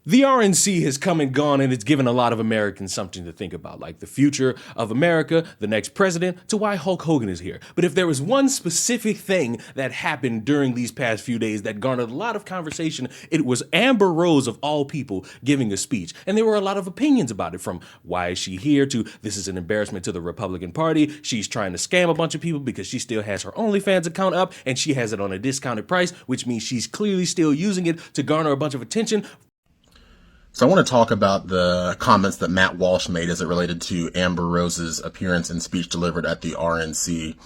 The RNC has come and gone, and it's given a lot of Americans something to think about, like the future of America, the next president, to why Hulk Hogan is here. But if there was one specific thing that happened during these past few days that garnered a lot of conversation, it was Amber Rose, of all people, giving a speech. And there were a lot of opinions about it, from why is she here to this is an embarrassment to the Republican Party, she's trying to scam a bunch of people because she still has her OnlyFans account up and she has it on a discounted price, which means she's clearly still using it to garner a bunch of attention. So I want to talk about the comments that Matt Walsh made as it related to Amber Rose's appearance and speech delivered at the RNC.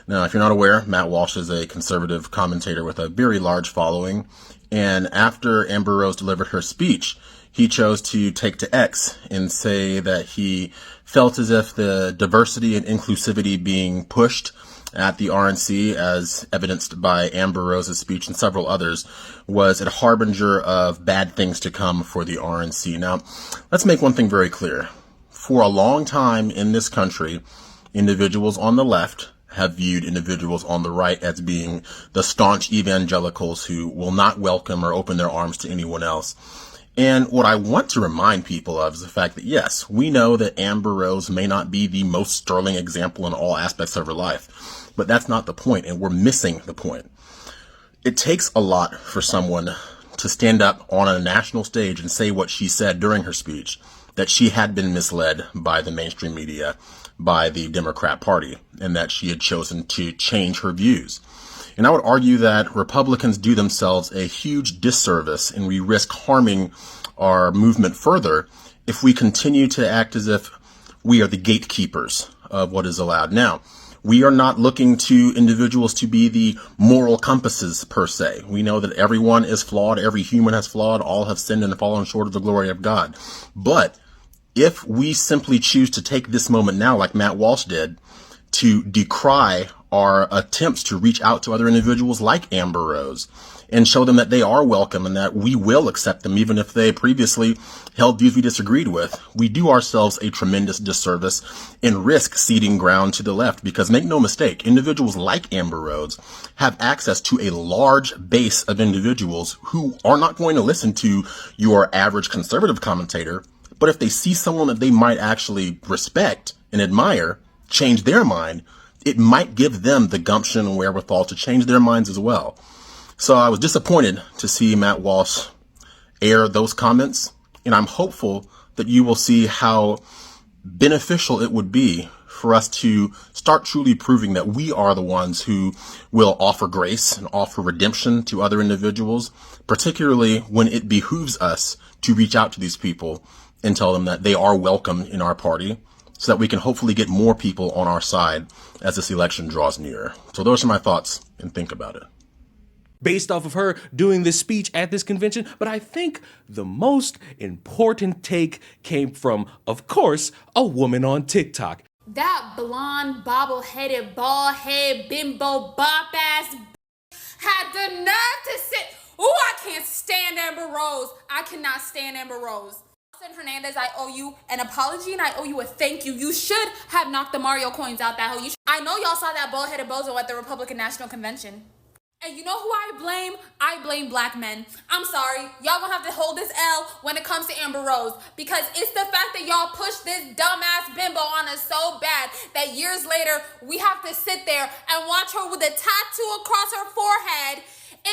Now, if you're not aware, Matt Walsh is a conservative commentator with a very large following. And after Amber Rose delivered her speech, he chose to take to X and say that he felt as if the diversity and inclusivity being pushed at the RNC, as evidenced by Amber Rose's speech and several others, was a harbinger of bad things to come for the RNC. Now, let's make one thing very clear. For a long time in this country, individuals on the left have viewed individuals on the right as being the staunch evangelicals who will not welcome or open their arms to anyone else. And what I want to remind people of is the fact that, yes, we know that Amber Rose may not be the most sterling example in all aspects of her life, but that's not the point, and we're missing the point. It takes a lot for someone to stand up on a national stage and say what she said during her speech, that she had been misled by the mainstream media, by the Democrat Party, and that she had chosen to change her views. And I would argue that Republicans do themselves a huge disservice, and we risk harming our movement further if we continue to act as if we are the gatekeepers of what is allowed. Now, we are not looking to individuals to be the moral compasses per se. We know that everyone is flawed, every human has flawed, all have sinned and fallen short of the glory of God. But if we simply choose to take this moment now, like Matt Walsh did, to decry our attempts to reach out to other individuals like Amber Rose and show them that they are welcome and that we will accept them even if they previously held views we disagreed with, we do ourselves a tremendous disservice and risk ceding ground to the left, because make no mistake, individuals like Amber Rose have access to a large base of individuals who are not going to listen to your average conservative commentator, but if they see someone that they might actually respect and admire change their mind, it might give them the gumption and wherewithal to change their minds as well. So I was disappointed to see Matt Walsh air those comments, and I'm hopeful that you will see how beneficial it would be for us to start truly proving that we are the ones who will offer grace and offer redemption to other individuals, particularly when it behooves us to reach out to these people and tell them that they are welcome in our party, so that we can hopefully get more people on our side as this election draws nearer. So those are my thoughts, and think about it. Based off of her doing this speech at this convention, but I think the most important take came from, of course, a woman on TikTok. That blonde, bobble-headed, bald-head, bimbo, bop-ass had the nerve to sit. Ooh, I can't stand Amber Rose. I cannot stand Amber Rose. Hernandez, I owe you an apology and I owe you a thank you. You should have knocked the Mario coins out that hoe. I know y'all saw that bald-headed bozo at the Republican National Convention. And you know who I blame? I blame black men. I'm sorry. Y'all gonna have to hold this L when it comes to Amber Rose, because it's the fact that y'all pushed this dumbass bimbo on us so bad that years later we have to sit there and watch her with a tattoo across her forehead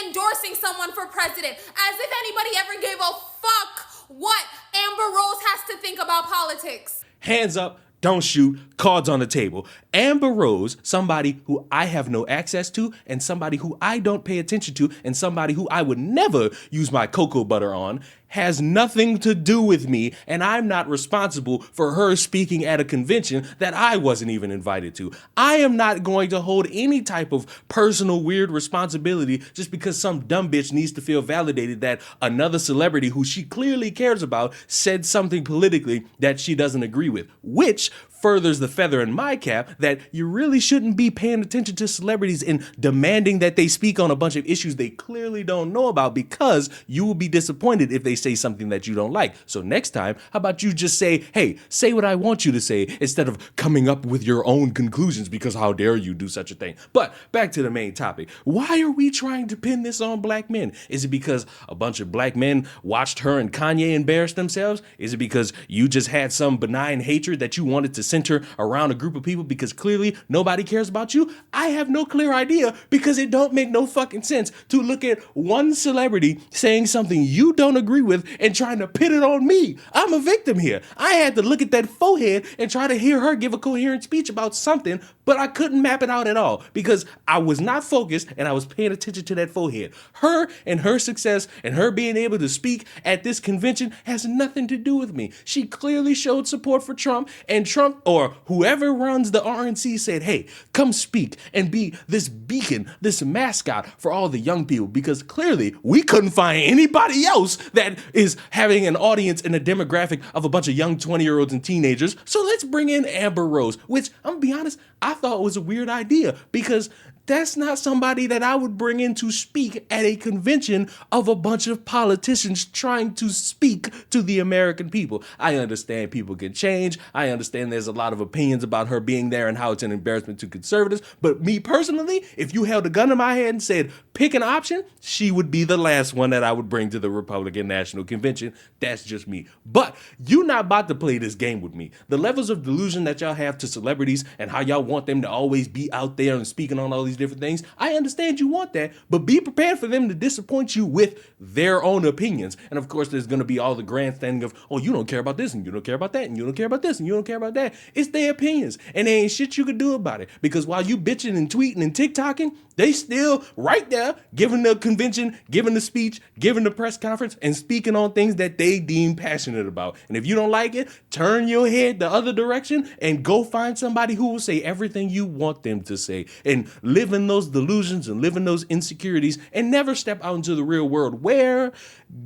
endorsing someone for president, as if anybody ever gave a fuck what Amber Rose has to think about politics. Hands up, don't shoot, cards on the table. Amber Rose, somebody who I have no access to, and somebody who I don't pay attention to, and somebody who I would never use my cocoa butter on, has nothing to do with me, and I'm not responsible for her speaking at a convention that I wasn't even invited to. I am not going to hold any type of personal weird responsibility just because some dumb bitch needs to feel validated that another celebrity who she clearly cares about said something politically that she doesn't agree with, which furthers the feather in my cap that you really shouldn't be paying attention to celebrities and demanding that they speak on a bunch of issues they clearly don't know about, because you will be disappointed if they say something that you don't like. So next time, how about you just say, hey, say what I want you to say, instead of coming up with your own conclusions, because how dare you do such a thing. But back to the main topic. Why are we trying to pin this on black men? Is it because a bunch of black men watched her and Kanye embarrass themselves? Is it because you just had some benign hatred that you wanted to center around a group of people because clearly nobody cares about you? I have no clear idea, because it don't make no fucking sense to look at one celebrity saying something you don't agree with and trying to pin it on me. I'm a victim here. I had to look at that forehead and try to hear her give a coherent speech about something, but I couldn't map it out at all because I was not focused and I was paying attention to that forehead. Her and her success and her being able to speak at this convention has nothing to do with me. She clearly showed support for Trump, and Trump or whoever runs the RNC said, hey, come speak and be this beacon, this mascot for all the young people, because clearly we couldn't find anybody else that is having an audience and a demographic of a bunch of young 20-year-olds and teenagers. So let's bring in Amber Rose, which I'm gonna be honest, I thought was a weird idea, because that's not somebody that I would bring in to speak at a convention of a bunch of politicians trying to speak to the American people. I understand people can change. I understand there's a lot of opinions about her being there and how it's an embarrassment to conservatives. But me personally, if you held a gun to my head and said, pick an option, she would be the last one that I would bring to the Republican National Convention. That's just me. But you're not about to play this game with me. The levels of delusion that y'all have to celebrities and how y'all want them to always be out there and speaking on all these different things, I understand you want that, but be prepared for them to disappoint you with their own opinions. And of course, there's going to be all the grandstanding of, oh, you don't care about this, and you don't care about that, and you don't care about this, and you don't care about that. It's their opinions, and there ain't shit you could do about it. Because while you bitching and tweeting and TikToking, they still right there giving the convention, giving the speech, giving the press conference, and speaking on things that they deem passionate about. And if you don't like it, turn your head the other direction and go find somebody who will say everything you want them to say, and live in those delusions and live in those insecurities, and never step out into the real world where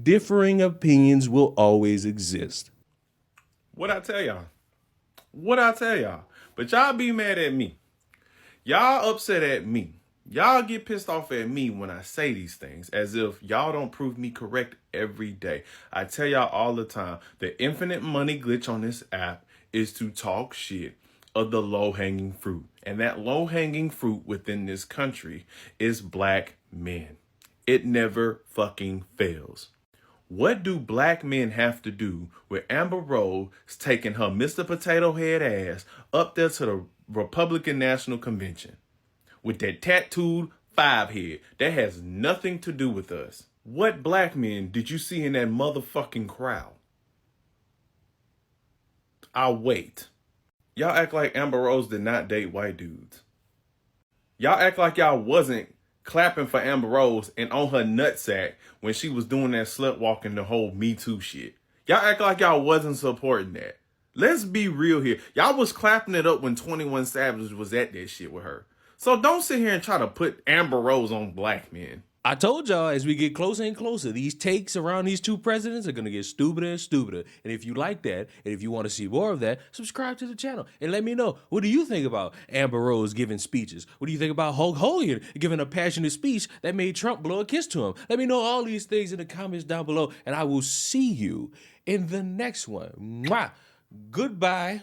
differing opinions will always exist. What I tell y'all? What I tell y'all? But y'all be mad at me. Y'all upset at me. Y'all get pissed off at me when I say these things, as if y'all don't prove me correct every day. I tell y'all all the time, the infinite money glitch on this app is to talk shit of the low-hanging fruit. And that low-hanging fruit within this country is black men. It never fucking fails. What do black men have to do with Amber Rose taking her Mr. Potato Head ass up there to the Republican National Convention with that tattooed 5 head? That has nothing to do with us. What black men did you see in that motherfucking crowd? I'll wait. Y'all act like Amber Rose did not date white dudes. Y'all act like y'all wasn't clapping for Amber Rose and on her nutsack when she was doing that slut walking, the whole Me Too shit. Y'all act like y'all wasn't supporting that. Let's be real here. Y'all was clapping it up when 21 Savage was at that shit with her. So don't sit here and try to put Amber Rose on black men. I told y'all, as we get closer and closer, these takes around these two presidents are going to get stupider and stupider. And if you like that, and if you want to see more of that, subscribe to the channel and let me know, what do you think about Amber Rose giving speeches? What do you think about Hulk Hogan giving a passionate speech that made Trump blow a kiss to him? Let me know all these things in the comments down below, and I will see you in the next one. Mwah! Goodbye.